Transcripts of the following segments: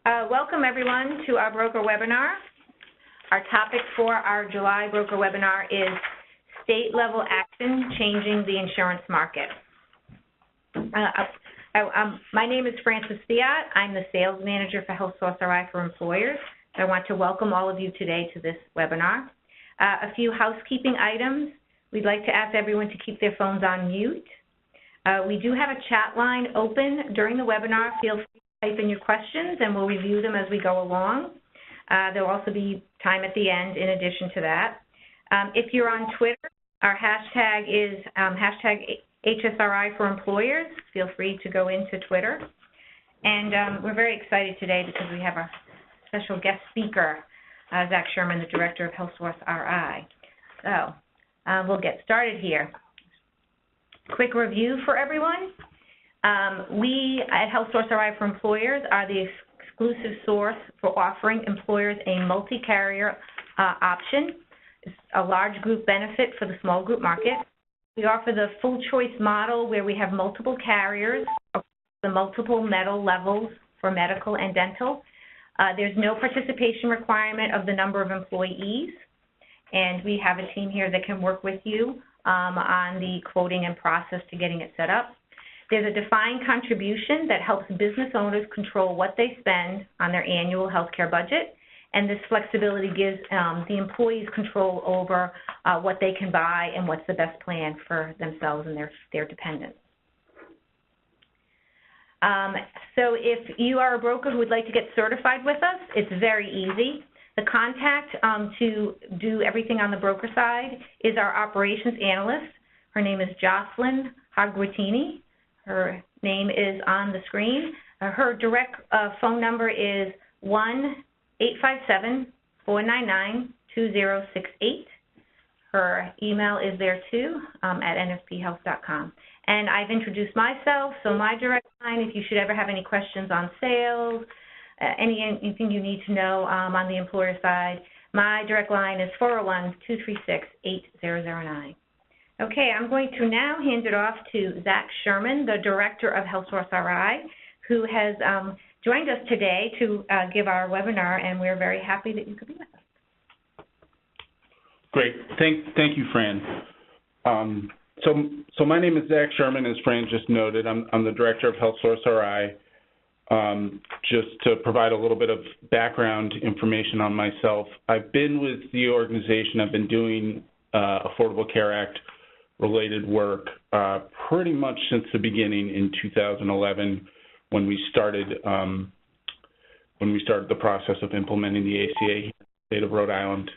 Welcome everyone to our broker webinar. Our topic for our July broker webinar is state level action changing the insurance market. My name is Frances Fiat. I'm the sales manager for HealthSource RI for Employers. I want to welcome all of you today to this webinar. A few housekeeping items. We'd like to ask everyone to keep their phones on mute. We do have a chat line open during the webinar. Feel free to type in your questions and we'll review them as we go along. There will also be time at the end in addition to that. If you're on Twitter, our hashtag is hashtag HSRI for Employers. Feel free to go into Twitter. And we're very excited today because we have a special guest speaker, Zach Sherman, the Director of HealthSource RI. So we'll get started here. Quick review for everyone. We at HealthSource RI for Employers are the exclusive source for offering employers a multi-carrier option. It's a large group benefit for the small group market. We offer the full choice model where we have multiple carriers, the multiple metal levels for medical and dental. There's no participation requirement of the number of employees, and we have a team here that can work with you on the quoting and process to getting it set up. There's a defined contribution that helps business owners control what they spend on their annual health care budget, and this flexibility gives the employees control over what they can buy and what's the best plan for themselves and their dependents. So if you are a broker who would like to get certified with us, it's very easy. The contact to do everything on the broker side is our operations analyst. Her name is Jocelyn Hagwitini. Her name is on the screen. Her direct phone number is 1-857-499-2068. Her email is there too at nfphealth.com. And I've introduced myself, so my direct line, if you should ever have any questions on sales, anything you need to know on the employer side, my direct line is 401-236-8009. Okay, I'm going to now hand it off to Zach Sherman, the Director of HealthSource RI, who has joined us today to give our webinar, and we're very happy that you could be with us. Great. Thank you, Fran. So my name is Zach Sherman, as Fran just noted. I'm the Director of HealthSource RI. Just to provide a little bit of background information on myself, I've been with the organization. I've been doing Affordable Care Act related work pretty much since the beginning in 2011 when we started the process of implementing the ACA here in the state of Rhode Island.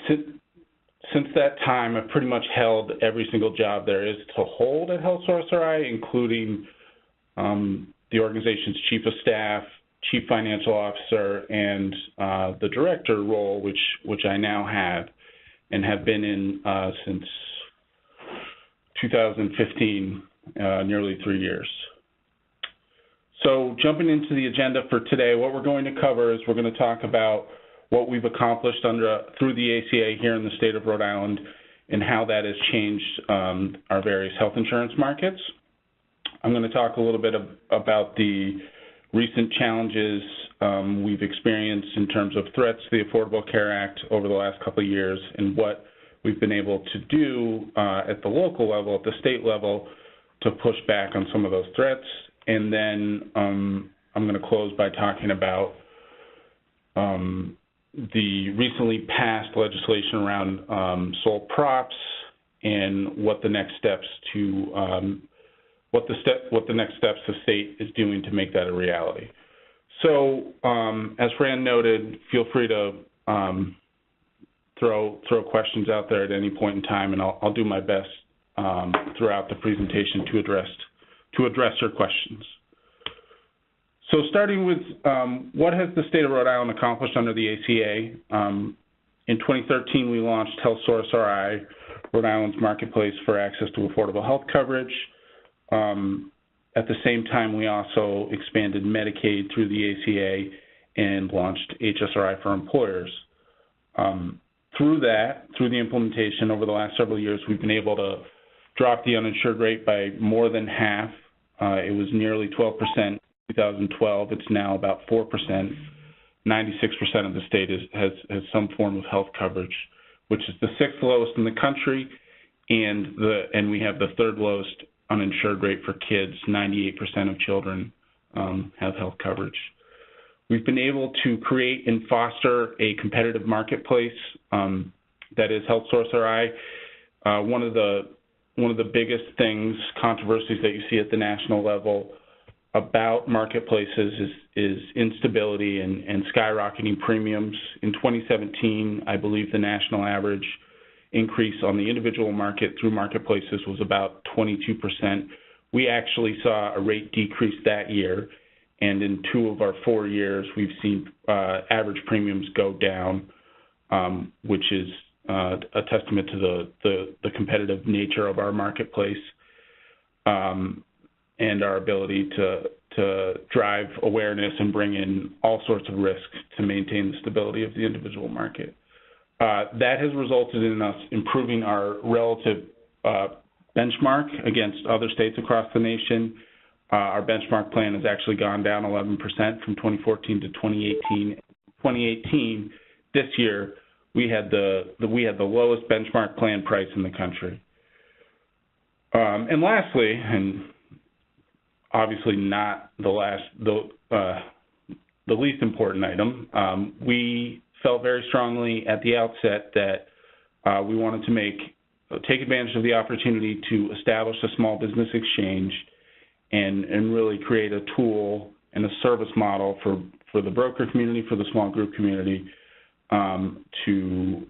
Since that time, I've pretty much held every single job there is to hold at HealthSource RI, including the organization's Chief of Staff, Chief Financial Officer, and the Director role, which I now have and have been in since 2015, nearly 3 years. So jumping into the agenda for today, what we're going to cover is we're going to talk about what we've accomplished through the ACA here in the state of Rhode Island and how that has changed our various health insurance markets. I'm going to talk a little bit about the recent challenges we've experienced in terms of threats to the Affordable Care Act over the last couple of years and what we've been able to do at the local level, at the state level, to push back on some of those threats. And then I'm going to close by talking about the recently passed legislation around sole props and what the next steps the state is doing to make that a reality. So, as Fran noted, feel free to throw questions out there at any point in time, and I'll do my best throughout the presentation to address your questions. So, starting with what has the state of Rhode Island accomplished under the ACA? In 2013, we launched HealthSource RI, Rhode Island's marketplace for access to affordable health coverage. At the same time, we also expanded Medicaid through the ACA and launched HSRI for Employers. Through the implementation over the last several years, we've been able to drop the uninsured rate by more than half. It was nearly 12% in 2012, it's now about 4%. 96% of the state has some form of health coverage, which is the 6th lowest in the country, and we have the 3rd lowest uninsured rate for kids. 98% of children have health coverage. We've been able to create and foster a competitive marketplace that is Health Source RI. One of the biggest things, controversies that you see at the national level about marketplaces is instability and skyrocketing premiums. In 2017, I believe the national average increase on the individual market through marketplaces was about 22%. We actually saw a rate decrease that year, and in 2 of our 4 years, we've seen average premiums go down, which is a testament to the competitive nature of our marketplace. And our ability to drive awareness and bring in all sorts of risks to maintain the stability of the individual market. That has resulted in us improving our relative benchmark against other states across the nation. Our benchmark plan has actually gone down 11% from 2014 to 2018. 2018, this year, we had the lowest benchmark plan price in the country. And lastly, and obviously not the least important item, we felt very strongly at the outset that we wanted to take advantage of the opportunity to establish a small business exchange and really create a tool and a service model for the broker community, for the small group community, to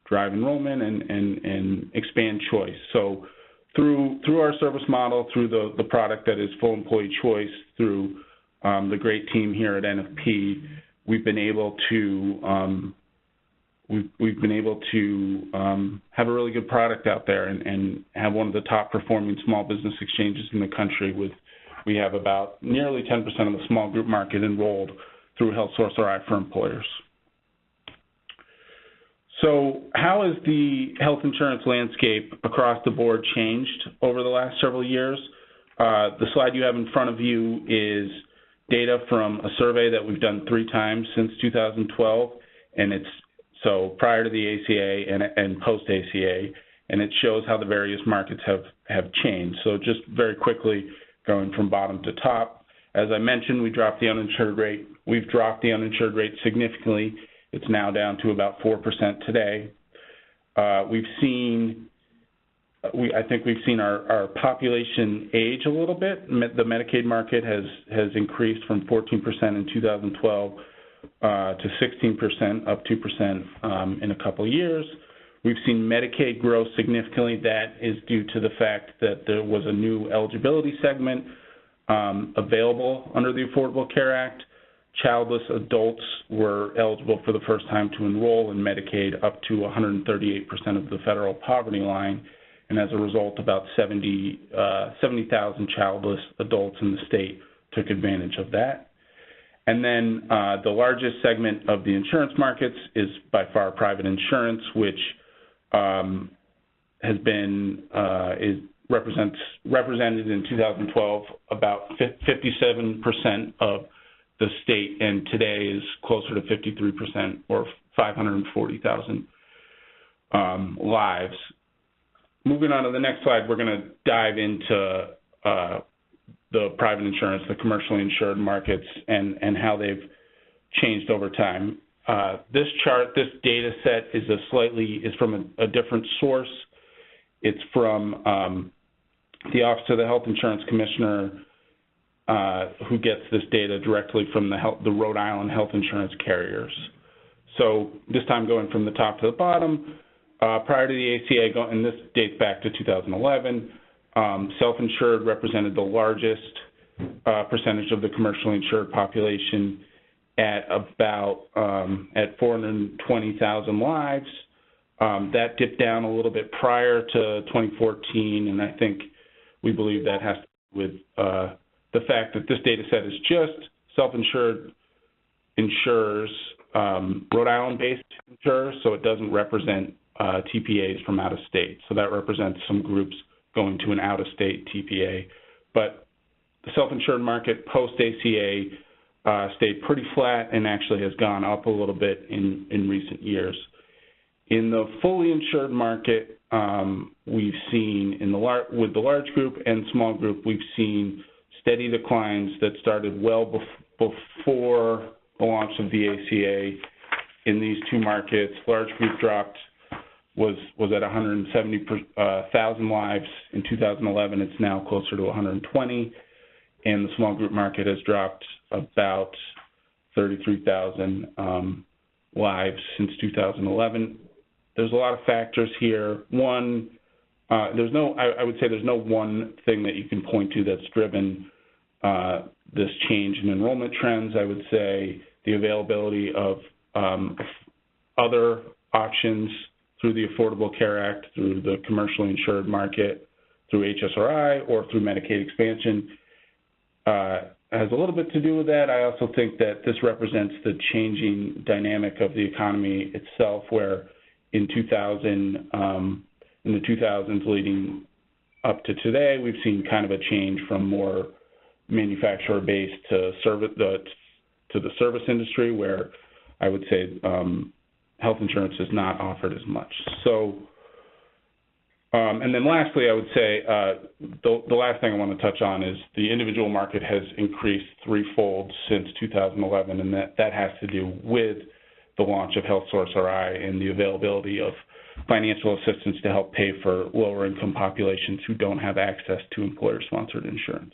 drive enrollment and expand choice. So through our service model, through the product that is full employee choice, through the great team here at NFP, we've been able to have a really good product out there and have one of the top performing small business exchanges in the country. We have about nearly 10% of the small group market enrolled through Health Source RI for employers. So how has the health insurance landscape across the board changed over the last several years? The slide you have in front of you is data from a survey that we've done 3 times since 2012, and it's so prior to the ACA and post-ACA, and it shows how the various markets have changed. So just very quickly, going from bottom to top, as I mentioned, we dropped the uninsured rate. We've dropped the uninsured rate significantly. It's now down to about 4% today. I think we've seen our population age a little bit. The Medicaid market has increased from 14% in 2012 to 16%, up 2% in a couple of years. We've seen Medicaid grow significantly. That is due to the fact that there was a new eligibility segment available under the Affordable Care Act. Childless adults were eligible for the first time to enroll in Medicaid up to 138% of the federal poverty line, and as a result, about 70,000 childless adults in the state took advantage of that. And then the largest segment of the insurance markets is by far private insurance, which represented in 2012 about 57% of the state, and today is closer to 53%, or 540,000 lives. Moving on to the next slide, we're going to dive into the private insurance, the commercially insured markets, and how they've changed over time. This chart, this data set is from a different source. It's from the Office of the Health Insurance Commissioner, who gets this data directly from the Rhode Island health insurance carriers. So this time going from the top to the bottom, prior to the ACA, and this dates back to 2011, self-insured represented the largest percentage of the commercially insured population at about at 420,000 lives. That dipped down a little bit prior to 2014, and I think we believe that has to do with the fact that this data set is just self-insured insurers, Rhode Island-based insurers, so it doesn't represent TPAs from out of state. So that represents some groups going to an out-of-state TPA. But the self-insured market post-ACA stayed pretty flat and actually has gone up a little bit in recent years. In the fully insured market, we've seen with the large group and small group, we've seen steady declines that started well before the launch of the ACA in these two markets. Large group was at 170,000 lives in 2011. It's now closer to 120, and the small group market has dropped about 33,000 lives since 2011. There's a lot of factors here. One, I would say there's no one thing that you can point to that's driven this change in enrollment trends. I would say the availability of other options through the Affordable Care Act, through the commercially insured market, through HSRI, or through Medicaid expansion has a little bit to do with that. I also think that this represents the changing dynamic of the economy itself, where in the 2000s leading up to today, we've seen kind of a change from more manufacturer-based to the service industry, where I would say health insurance is not offered as much. So, and then lastly, I would say the last thing I want to touch on is the individual market has increased threefold since 2011, and that has to do with the launch of HealthSource RI and the availability of financial assistance to help pay for lower-income populations who don't have access to employer-sponsored insurance.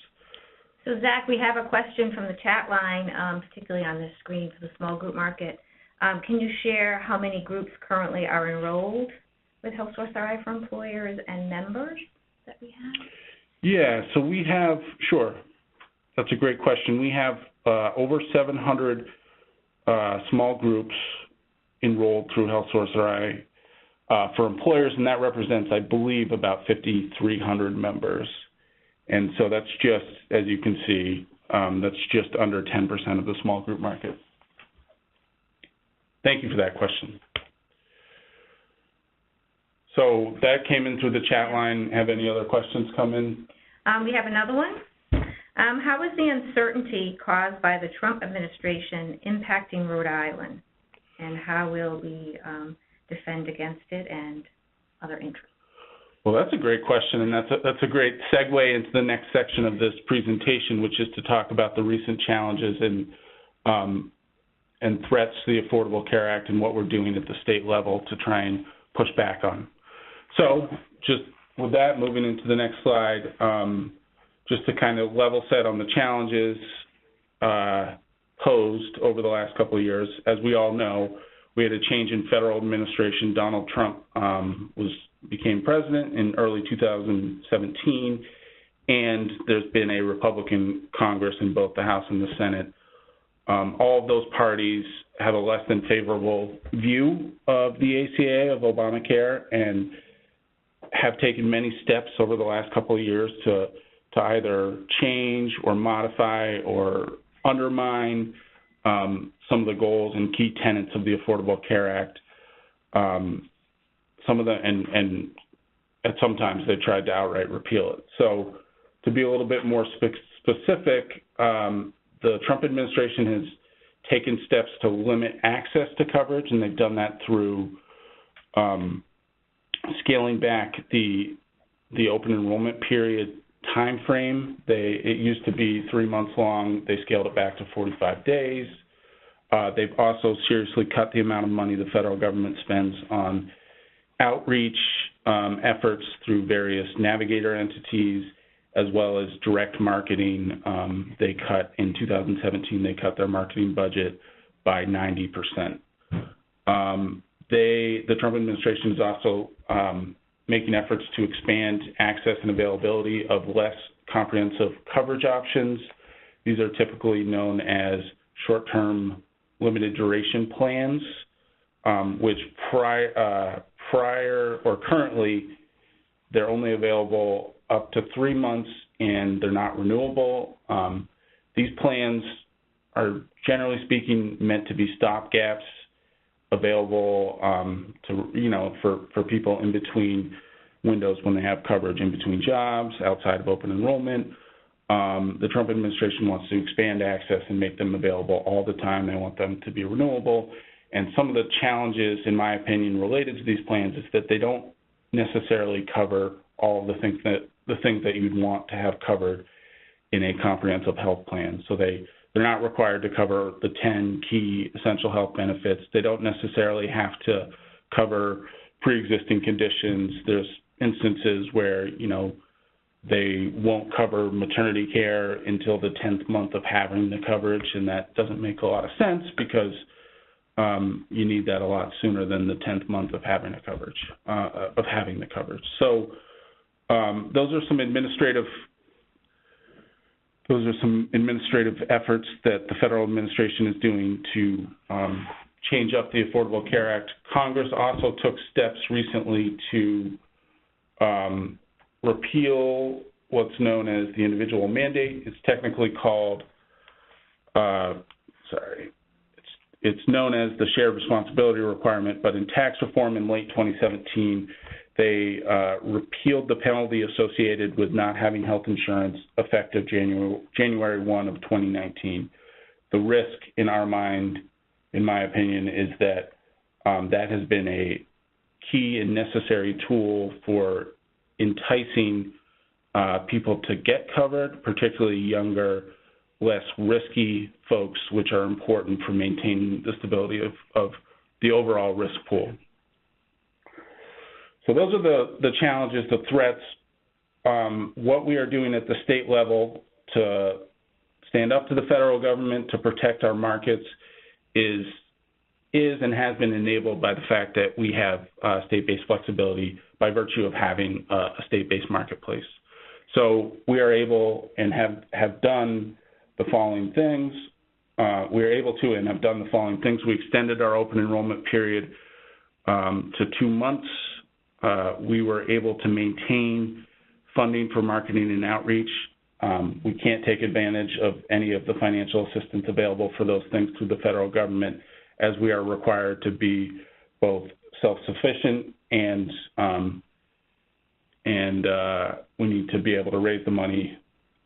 So, Zach, we have a question from the chat line, particularly on this screen for the small group market. Can you share how many groups currently are enrolled with HealthSource RI for employers and members that we have? Yeah, so we have, sure. That's a great question. We have over 700 small groups enrolled through HealthSource RI for employers, and that represents, I believe, about 5,300 members. And so that's just, as you can see, that's just under 10% of the small group market. Thank you for that question. So that came in through the chat line. Have any other questions come in? We have another one. How is the uncertainty caused by the Trump administration impacting Rhode Island, and how will we defend against it and other interests? Well, that's a great question, and that's a great segue into the next section of this presentation, which is to talk about the recent challenges and threats to the Affordable Care Act and what we're doing at the state level to try and push back on. So just with that, moving into the next slide, just to kind of level set on the challenges posed over the last couple of years. As we all know, we had a change in federal administration. Donald Trump became president in early 2017, and there's been a Republican Congress in both the House and the Senate. All of those parties have a less than favorable view of the ACA, of Obamacare, and have taken many steps over the last couple of years to either change or modify or undermine some of the goals and key tenets of the Affordable Care Act. Some of them, and at sometimes they tried to outright repeal it. So to be a little bit more specific, the Trump administration has taken steps to limit access to coverage, and they've done that through scaling back the open enrollment period time frame. It used to be 3 months long. They scaled it back to 45 days. They've also seriously cut the amount of money the federal government spends on outreach efforts through various navigator entities, as well as direct marketing. They cut, in 2017, they cut their marketing budget by 90%. The Trump administration is also making efforts to expand access and availability of less comprehensive coverage options. These are typically known as short-term limited duration plans, which prior or currently, they're only available up to 3 months, and they're not renewable. These plans are, generally speaking, meant to be stopgaps available for people in between windows when they have coverage, in between jobs, outside of open enrollment. The Trump administration wants to expand access and make them available all the time. They want them to be renewable. And some of the challenges, in my opinion, related to these plans is that they don't necessarily cover all of the things that you'd want to have covered in a comprehensive health plan. So they're not required to cover the 10 key essential health benefits. They don't necessarily have to cover pre-existing conditions. There's instances where, they won't cover maternity care until the 10th month of having the coverage, and that doesn't make a lot of sense because you need that a lot sooner than the 10th month of having the coverage. So those are some administrative efforts that the federal administration is doing to change up the Affordable Care Act. Congress also took steps recently to repeal what's known as the individual mandate. It's technically called, it's known as the shared responsibility requirement, but in tax reform in late 2017, they repealed the penalty associated with not having health insurance effective January 1 of 2019. The risk in our mind, in my opinion, is that that has been a key and necessary tool for enticing people to get covered, particularly younger, less risky folks, which are important for maintaining the stability of the overall risk pool. So those are the challenges, the threats. What we are doing at the state level to stand up to the federal government to protect our markets is and has been enabled by the fact that we have state-based flexibility by virtue of having a state-based marketplace. So we are able and have done the following things. We are able to and have done the following things. We extended our open enrollment period to 2 months. We were able to maintain funding for marketing and outreach. We can't take advantage of any of the financial assistance available for those things through the federal government, as we are required to be both self-sufficient and we need to be able to raise the money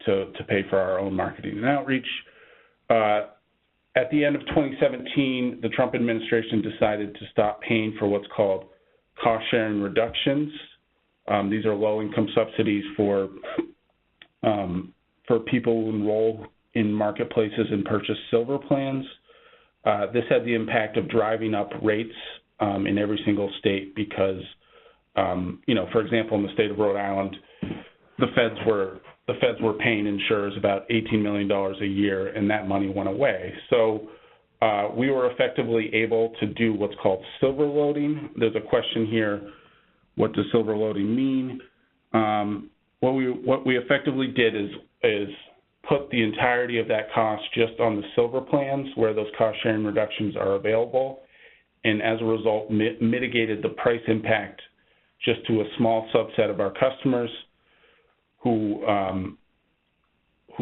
to pay for our own marketing and outreach. At the end of 2017, the Trump administration decided to stop paying for what's called cost-sharing reductions. These are low-income subsidies for people who enroll in marketplaces and purchase silver plans. This had the impact of driving up rates in every single state because, for example, in the state of Rhode Island, the feds were paying insurers about $18 million a year, and that money went away. So we were effectively able to do what's called silver loading. There's a question here, what does silver loading mean? What we effectively did is put the entirety of that cost just on the silver plans where those cost-sharing reductions are available, and as a result mitigated the price impact just to a small subset of our customers who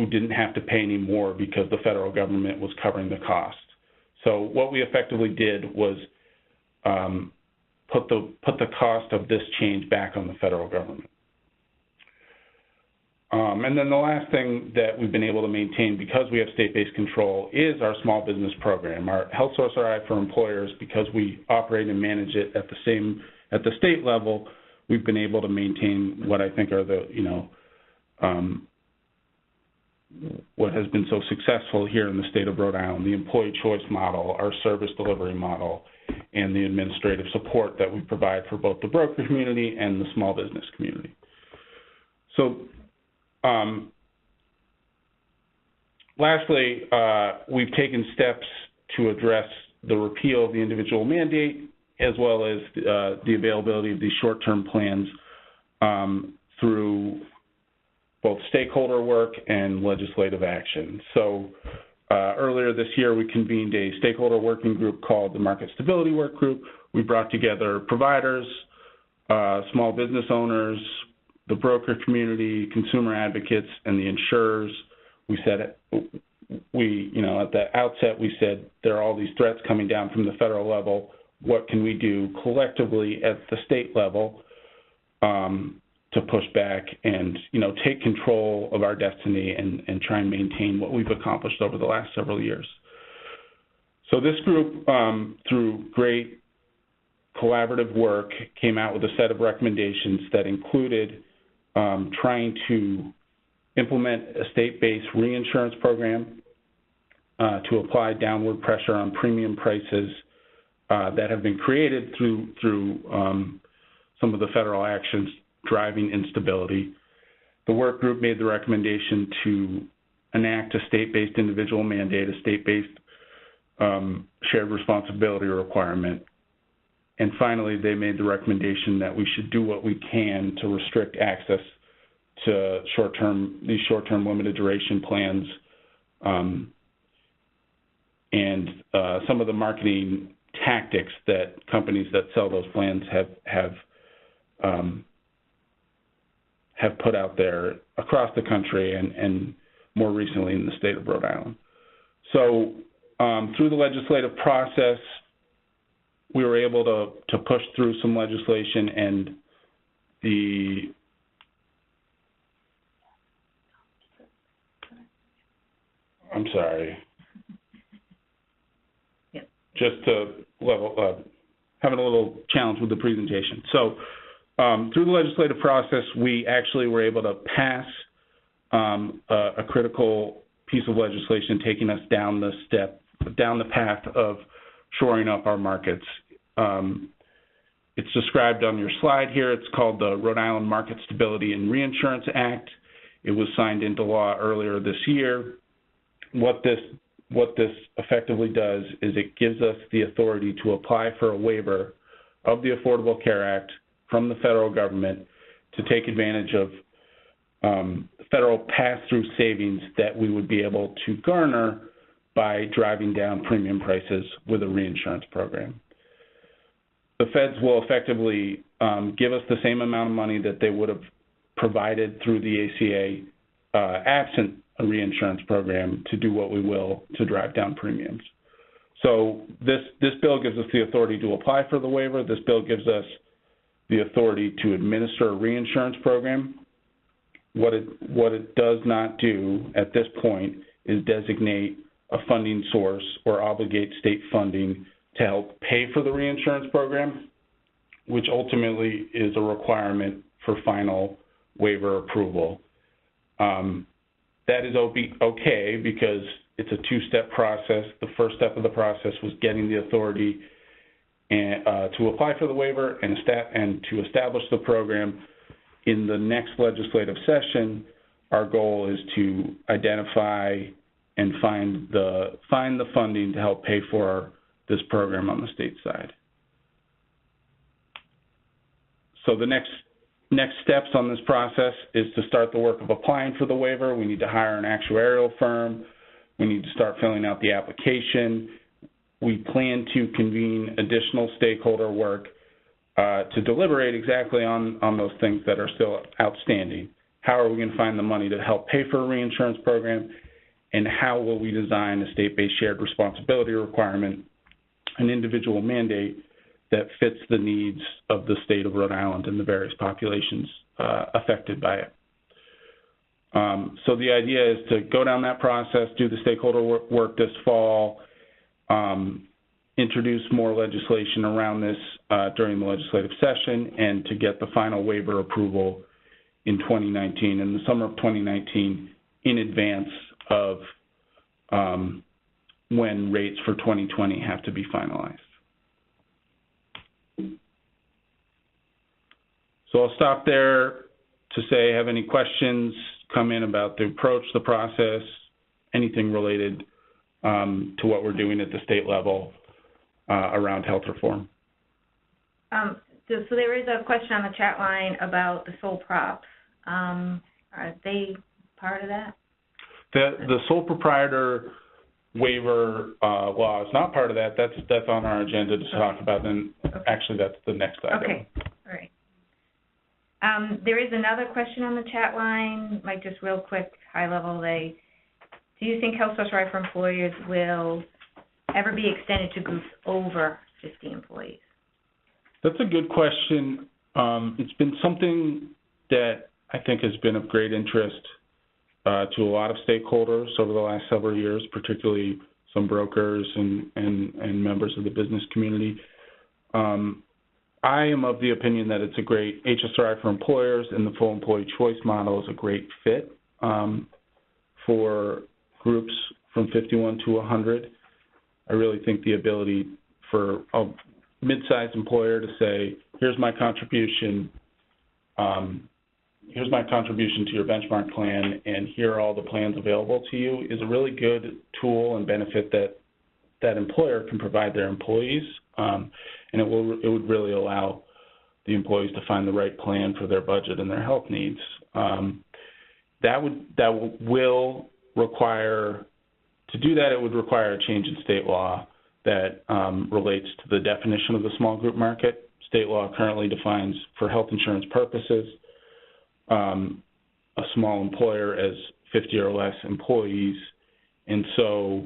didn't have to pay any more because the federal government was covering the cost. So what we effectively did was put the cost of this change back on the federal government. And then the last thing that we've been able to maintain because we have state-based control is our small business program. Our Health Source RI for employers, because we operate and manage it at the state level, we've been able to maintain what I think are what has been so successful here in the state of Rhode Island, the employee choice model, our service delivery model, and the administrative support that we provide for both the broker community and the small business community. So lastly, we've taken steps to address the repeal of the individual mandate as well as the availability of these short-term plans through both stakeholder work and legislative action. So earlier this year, we convened a stakeholder working group called the Market Stability Work Group. We brought together providers, small business owners, the broker community, consumer advocates, and the insurers. We said, at the outset, we said there are all these threats coming down from the federal level. What can we do collectively at the state level to push back and, take control of our destiny and try and maintain what we've accomplished over the last several years. So this group, through great collaborative work, came out with a set of recommendations that included trying to implement a state-based reinsurance program to apply downward pressure on premium prices that have been created through some of the federal actions driving instability. The work group made the recommendation to enact a state-based individual mandate, a state-based shared responsibility requirement. And finally, they made the recommendation that we should do what we can to restrict access to these short-term limited duration plans, and some of the marketing tactics that companies that sell those plans have put out there across the country and more recently in the state of Rhode Island. So through the legislative process, we were able to push through some legislation, and I'm sorry. Yep. Just to having a little challenge with the presentation. So through the legislative process, we actually were able to pass a critical piece of legislation taking us down the path of shoring up our markets. It's described on your slide here. It's called the Rhode Island Market Stability and Reinsurance Act. It was signed into law earlier this year. What this effectively does is it gives us the authority to apply for a waiver of the Affordable Care Act from the federal government to take advantage of federal pass-through savings that we would be able to garner by driving down premium prices with a reinsurance program. The feds will effectively give us the same amount of money that they would have provided through the ACA absent a reinsurance program to do what we will to drive down premiums. So this bill gives us the authority to apply for the waiver. This bill gives us the authority to administer a reinsurance program. What it does not do at this point is designate a funding source or obligate state funding to help pay for the reinsurance program, which ultimately is a requirement for final waiver approval. That is okay because it's a two-step process. The first step of the process was getting the authority to apply for the waiver and to establish the program. In the next legislative session, our goal is to identify and find the funding to help pay for this program on the state side. So the next steps on this process is to start the work of applying for the waiver. We need to hire an actuarial firm. We need to start filling out the application. We plan to convene additional stakeholder work to deliberate exactly on those things that are still outstanding. How are we going to find the money to help pay for a reinsurance program? And how will we design a state-based shared responsibility requirement, an individual mandate that fits the needs of the state of Rhode Island and the various populations affected by it. So the idea is to go down that process, do the stakeholder work this fall, introduce more legislation around this during the legislative session, and to get the final waiver approval in 2019, in the summer of 2019, in advance of when rates for 2020 have to be finalized. So I'll stop there to say, have any questions come in about the approach, the process, anything related to what we're doing at the state level around health reform. So there is a question on the chat line about the sole props. Are they part of that? The sole proprietor waiver law is not part of that. That's on our agenda to talk about, and actually that's the next item. Okay, all right. There is another question on the chat line, like just real quick, high level. Do you think health social right for employers will ever be extended to groups over 50 employees? That's a good question. It's been something that I think has been of great interest to a lot of stakeholders over the last several years, particularly some brokers and members of the business community. I am of the opinion that it's a great HSRI for employers, and the full employee choice model is a great fit for groups from 51 to 100. I really think the ability for a mid-sized employer to say, here's my contribution to your benchmark plan, and here are all the plans available to you, is a really good tool and benefit that employer can provide their employees, and it would really allow the employees to find the right plan for their budget and their health needs. To do that, it would require a change in state law that relates to the definition of the small group market. State law currently defines, for health insurance purposes, a small employer as 50 or less employees, and so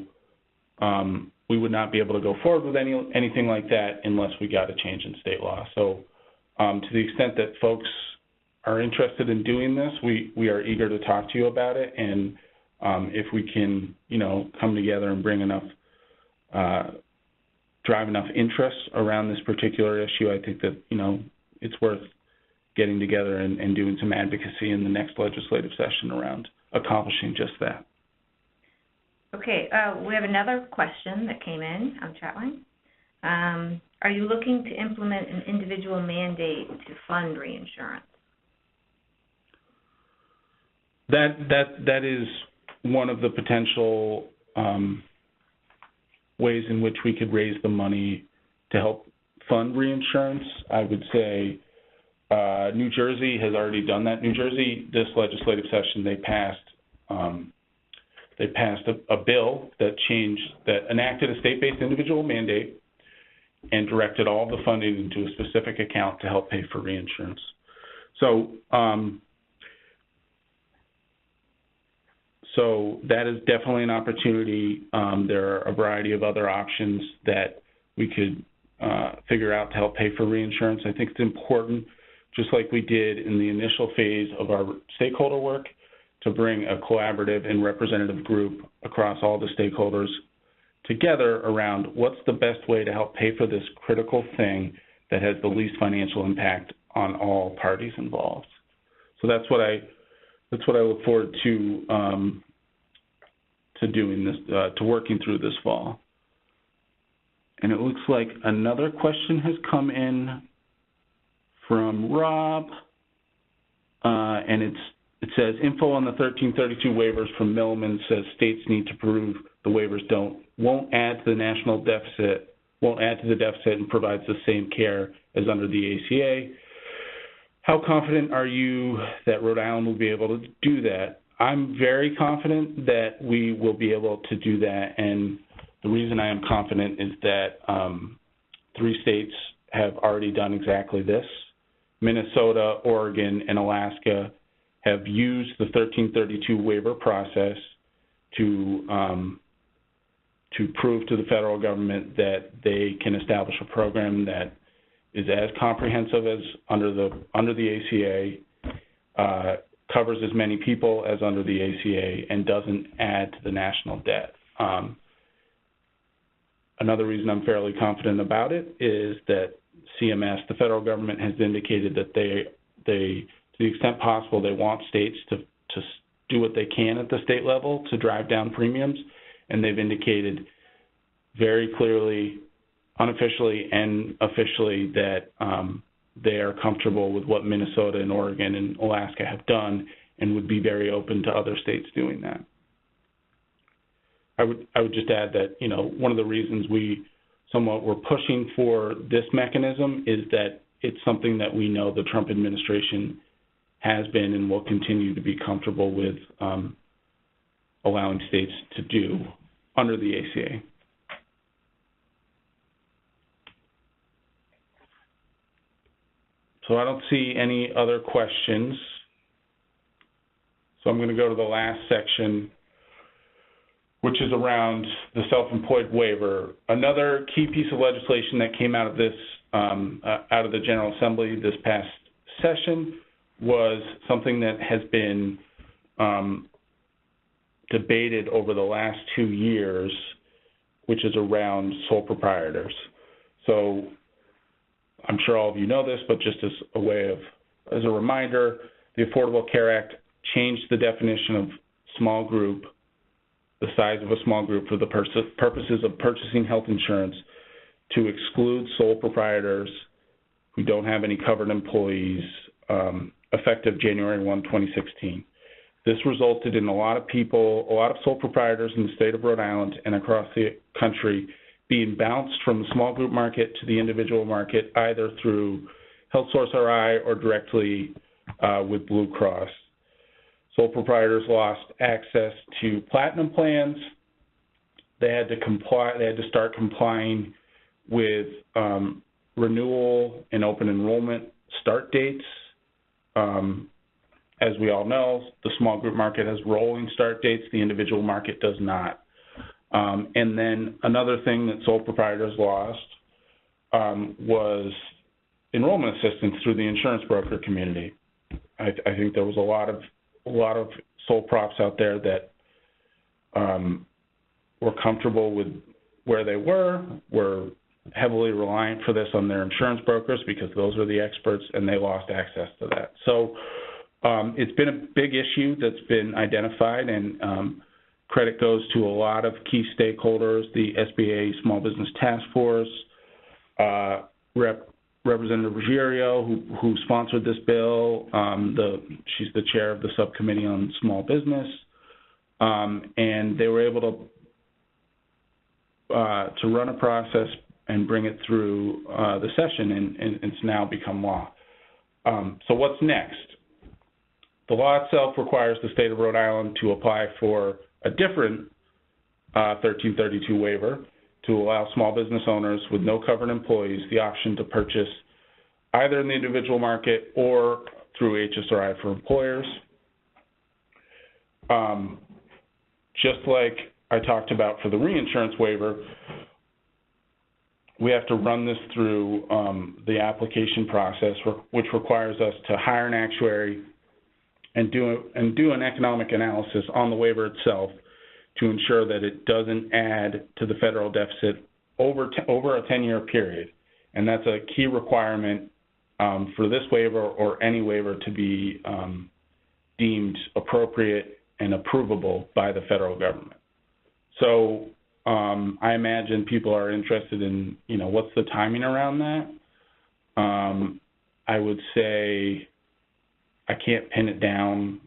we would not be able to go forward with anything like that unless we got a change in state law. So to the extent that folks are interested in doing this, we are eager to talk to you about it, and if we can, come together and bring enough, drive enough interest around this particular issue, I think that, it's worth getting together and doing some advocacy in the next legislative session around accomplishing just that. Okay, we have another question that came in on Chatline. Are you looking to implement an individual mandate to fund reinsurance? That is one of the potential ways in which we could raise the money to help fund reinsurance. I would say New Jersey has already done that. New Jersey, this legislative session, they passed a bill that enacted a state-based individual mandate and directed all the funding into a specific account to help pay for reinsurance. So that is definitely an opportunity. There are a variety of other options that we could figure out to help pay for reinsurance. I think it's important, just like we did in the initial phase of our stakeholder work, to bring a collaborative and representative group across all the stakeholders together around what's the best way to help pay for this critical thing that has the least financial impact on all parties involved. So that's what I look forward to doing this, to working through this fall. And it looks like another question has come in from Rob, and it says, info on the 1332 waivers from Milliman says states need to prove the waivers won't add to the deficit and provides the same care as under the ACA. How confident are you that Rhode Island will be able to do that? I'm very confident that we will be able to do that, and the reason I am confident is that 3 states have already done exactly this. Minnesota, Oregon, and Alaska have used the 1332 waiver process to prove to the federal government that they can establish a program that is as comprehensive as under the ACA, covers as many people as under the ACA, and doesn't add to the national debt. Another reason I'm fairly confident about it is that CMS, the federal government, has indicated that they to the extent possible, they want states to do what they can at the state level to drive down premiums, and they've indicated very clearly, unofficially and officially, that they are comfortable with what Minnesota and Oregon and Alaska have done and would be very open to other states doing that. I would just add that, one of the reasons we're pushing for this mechanism is that it's something that we know the Trump administration has been and will continue to be comfortable with allowing states to do under the ACA. So I don't see any other questions. So I'm going to go to the last section, which is around the self-employed waiver. Another key piece of legislation that came out of this, out of the General Assembly this past session, was something that has been debated over the last 2 years, which is around sole proprietors. So I'm sure all of you know this, but just as a way of, as a reminder, the Affordable Care Act changed the definition of small group, the size of a small group for the purposes of purchasing health insurance, to exclude sole proprietors who don't have any covered employees, effective January 1, 2016. This resulted in a lot of people, a lot of sole proprietors in the state of Rhode Island and across the country being bounced from the small group market to the individual market, either through Health Source RI or directly with Blue Cross. Sole proprietors lost access to platinum plans. They had to comply. They had to start complying with renewal and open enrollment start dates. As we all know, the small group market has rolling start dates. The individual market does not. And then another thing that sole proprietors lost was enrollment assistance through the insurance broker community. I think there was a lot of sole props out there that were comfortable with where they were heavily reliant for this on their insurance brokers because those are the experts, and they lost access to that. So it's been a big issue that's been identified, and credit goes to a lot of key stakeholders, the SBA Small Business Task Force, Representative Ruggiero, who sponsored this bill. She's the chair of the subcommittee on small business, and they were able to run a process and bring it through the session, and it's now become law. So what's next? The law itself requires the state of Rhode Island to apply for a different 1332 waiver to allow small business owners with no covered employees the option to purchase either in the individual market or through HSRI for employers. Just like I talked about for the reinsurance waiver, we have to run this through the application process, which requires us to hire an actuary and do an economic analysis on the waiver itself to ensure that it doesn't add to the federal deficit over a 10-year period. And that's a key requirement for this waiver or any waiver to be deemed appropriate and approvable by the federal government. So I imagine people are interested in, what's the timing around that? I would say I can't pin it down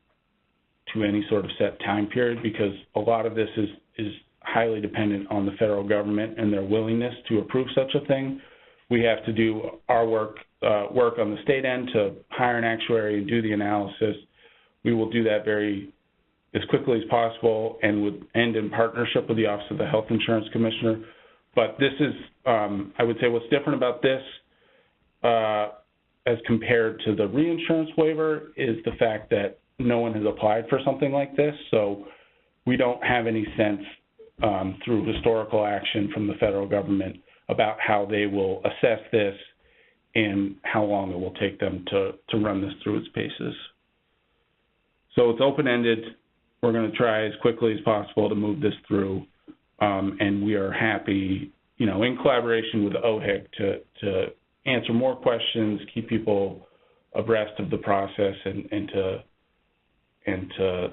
to any sort of set time period because a lot of this is highly dependent on the federal government and their willingness to approve such a thing. We have to do our work on the state end to hire an actuary and do the analysis. We will do that as quickly as possible and in partnership with the Office of the Health Insurance Commissioner. But this is, I would say what's different about this as compared to the reinsurance waiver is the fact that no one has applied for something like this. So we don't have any sense through historical action from the federal government about how they will assess this and how long it will take them to run this through its paces. So it's open-ended. We're going to try as quickly as possible to move this through, and we are happy, in collaboration with the OHIC to answer more questions, keep people abreast of the process, and to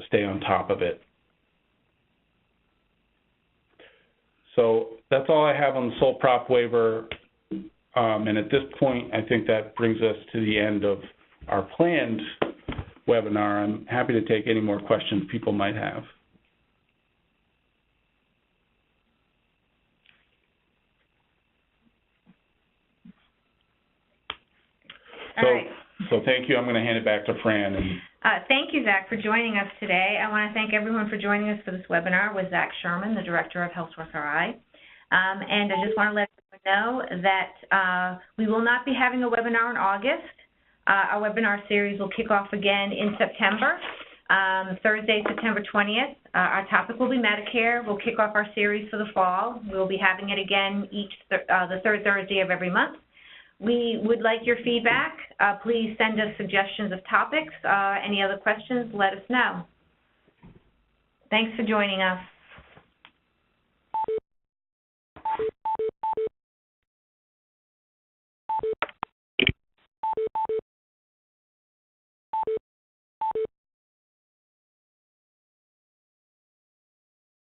stay on top of it. So that's all I have on the sole prop waiver, and at this point, I think that brings us to the end of our planned webinar. I'm happy to take any more questions people might have. So thank you. I'm going to hand it back to Fran. Thank you, Zach, for joining us today. I want to thank everyone for joining us for this webinar with Zach Sherman, the Director of Health Source RI. And I just want to let everyone know that we will not be having a webinar in August. Our webinar series will kick off again in September, Thursday, September 20th. Our topic will be Medicare. We'll kick off our series for the fall. We'll be having it again the third Thursday of every month. We would like your feedback. Please send us suggestions of topics. Any other questions, let us know. Thanks for joining us.